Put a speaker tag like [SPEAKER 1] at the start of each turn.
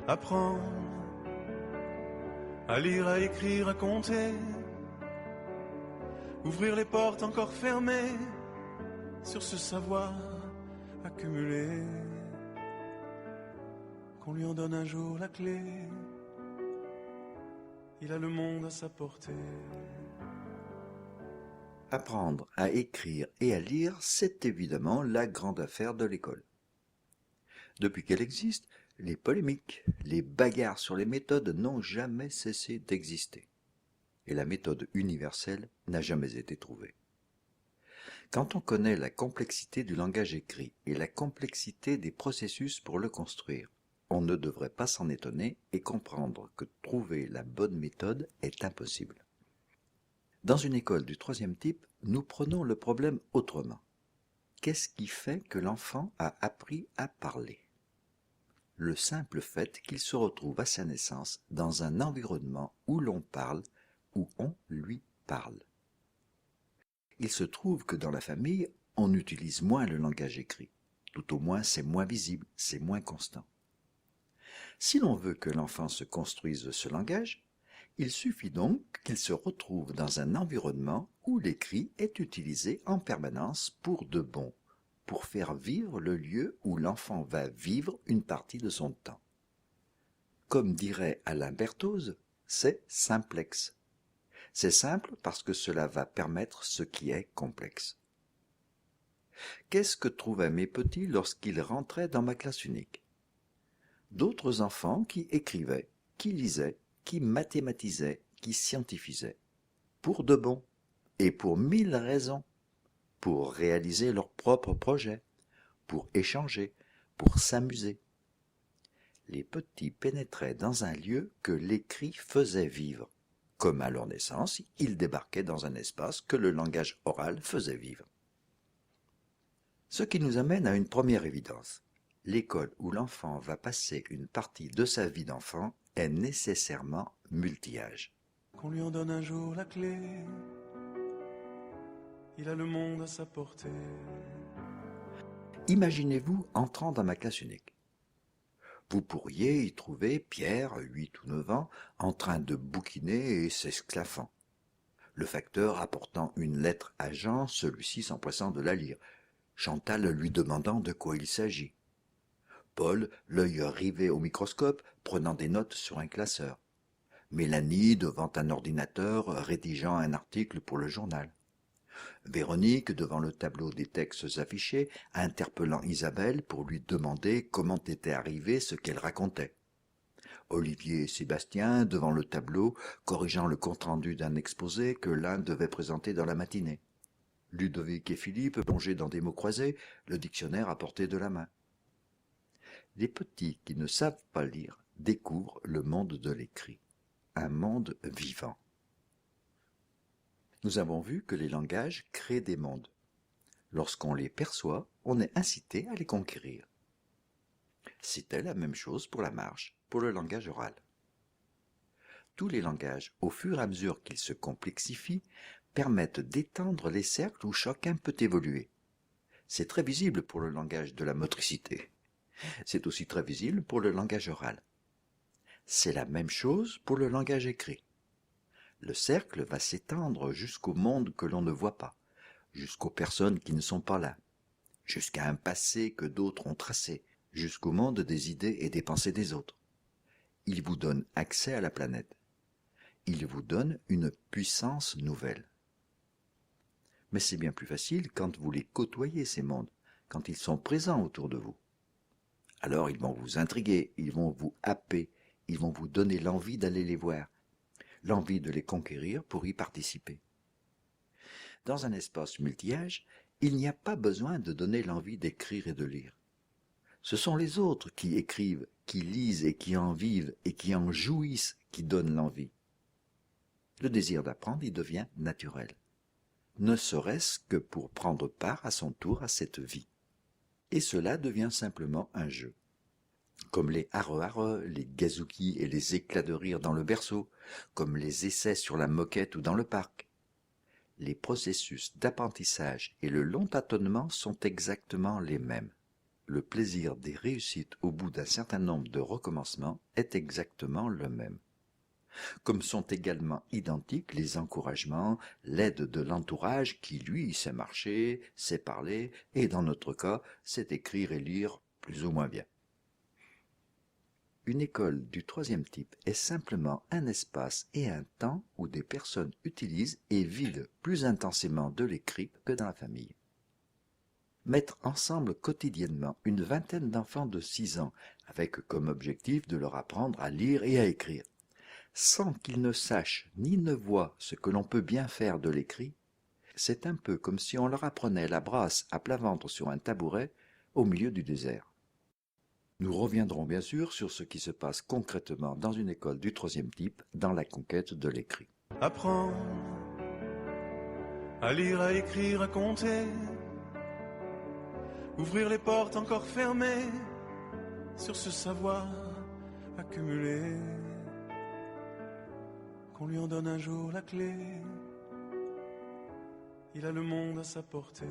[SPEAKER 1] Apprendre à lire, à écrire, à compter, ouvrir les portes encore fermées sur ce savoir accumulé, qu'on lui en donne un jour la clé, il a le monde à sa portée.
[SPEAKER 2] Apprendre à écrire et à lire, c'est évidemment la grande affaire de l'école. Depuis qu'elle existe, les polémiques, les bagarres sur les méthodes n'ont jamais cessé d'exister. Et la méthode universelle n'a jamais été trouvée. Quand on connaît la complexité du langage écrit et la complexité des processus pour le construire, on ne devrait pas s'en étonner et comprendre que trouver la bonne méthode est impossible. Dans une école du troisième type, nous prenons le problème autrement. Qu'est-ce qui fait que l'enfant a appris à parler ? Le simple fait qu'il se retrouve à sa naissance dans un environnement où l'on parle, où on lui parle. Il se trouve que dans la famille, on utilise moins le langage écrit. Tout au moins, c'est moins visible, c'est moins constant. Si l'on veut que l'enfant se construise ce langage, il suffit donc qu'il se retrouve dans un environnement où l'écrit est utilisé en permanence pour de bon, pour faire vivre le lieu où l'enfant va vivre une partie de son temps. Comme dirait Alain Berthoz, c'est simplexe. C'est simple parce que cela va permettre ce qui est complexe. Qu'est-ce que trouvaient mes petits lorsqu'ils rentraient dans ma classe unique ? D'autres enfants qui écrivaient, qui lisaient, qui mathématisaient, qui scientifisaient. Pour de bon, et pour 1000 raisons. Pour réaliser leurs propres projets, pour échanger, pour s'amuser. Les petits pénétraient dans un lieu que l'écrit faisait vivre. Comme à leur naissance, ils débarquaient dans un espace que le langage oral faisait vivre. Ce qui nous amène à une première évidence. L'école où l'enfant va passer une partie de sa vie d'enfant est nécessairement multi-âge.
[SPEAKER 1] Qu'on lui en donne un jour la clé, il a le monde à sa portée.
[SPEAKER 2] Imaginez-vous entrant dans ma classe unique. Vous pourriez y trouver Pierre, 8 ou 9 ans, en train de bouquiner et s'esclaffant. Le facteur apportant une lettre à Jean, celui-ci s'empressant de la lire. Chantal lui demandant de quoi il s'agit. Paul, l'œil rivé au microscope, prenant des notes sur un classeur. Mélanie devant un ordinateur, rédigeant un article pour le journal. Véronique devant le tableau des textes affichés, interpellant Isabelle pour lui demander comment était arrivé ce qu'elle racontait. Olivier et Sébastien devant le tableau, corrigeant le compte-rendu d'un exposé que l'un devait présenter dans la matinée. Ludovic et Philippe plongés dans des mots croisés, le dictionnaire à portée de la main. Les petits qui ne savent pas lire découvrent le monde de l'écrit, un monde vivant. Nous avons vu que les langages créent des mondes. Lorsqu'on les perçoit, on est incité à les conquérir. C'était la même chose pour la marche, pour le langage oral. Tous les langages, au fur et à mesure qu'ils se complexifient, permettent d'étendre les cercles où chacun peut évoluer. C'est très visible pour le langage de la motricité. C'est aussi très visible pour le langage oral. C'est la même chose pour le langage écrit. Le cercle va s'étendre jusqu'au monde que l'on ne voit pas, jusqu'aux personnes qui ne sont pas là, jusqu'à un passé que d'autres ont tracé, jusqu'au monde des idées et des pensées des autres. Il vous donne accès à la planète. Il vous donne une puissance nouvelle. Mais c'est bien plus facile quand vous les côtoyez, ces mondes, quand ils sont présents autour de vous. Alors ils vont vous intriguer, ils vont vous happer, ils vont vous donner l'envie d'aller les voir, l'envie de les conquérir pour y participer. Dans un espace multi-âge, il n'y a pas besoin de donner l'envie d'écrire et de lire. Ce sont les autres qui écrivent, qui lisent et qui en vivent et qui en jouissent qui donnent l'envie. Le désir d'apprendre y devient naturel, ne serait-ce que pour prendre part à son tour à cette vie. Et cela devient simplement un jeu. Comme les hare-hare, les gazouki et les éclats de rire dans le berceau, comme les essais sur la moquette ou dans le parc. Les processus d'apprentissage et le long tâtonnement sont exactement les mêmes. le plaisir des réussites au bout d'un certain nombre de recommencements est exactement le même. Comme sont également identiques les encouragements, l'aide de l'entourage qui, lui, sait marcher, sait parler, et dans notre cas, sait écrire et lire plus ou moins bien. Une école du troisième type est simplement un espace et un temps où des personnes utilisent et vivent plus intensément de l'écrit que dans la famille. Mettre ensemble quotidiennement une vingtaine d'enfants de 6 ans, avec comme objectif de leur apprendre à lire et à écrire, sans qu'ils ne sachent ni ne voient ce que l'on peut bien faire de l'écrit, c'est un peu comme si on leur apprenait la brasse à plat ventre sur un tabouret au milieu du désert. Nous reviendrons bien sûr sur ce qui se passe concrètement dans une école du troisième type dans la conquête de l'écrit.
[SPEAKER 1] Apprendre à lire, à écrire, à compter, ouvrir les portes encore fermées sur ce savoir accumulé, qu'on lui en donne un jour la clé, il a le monde à sa portée.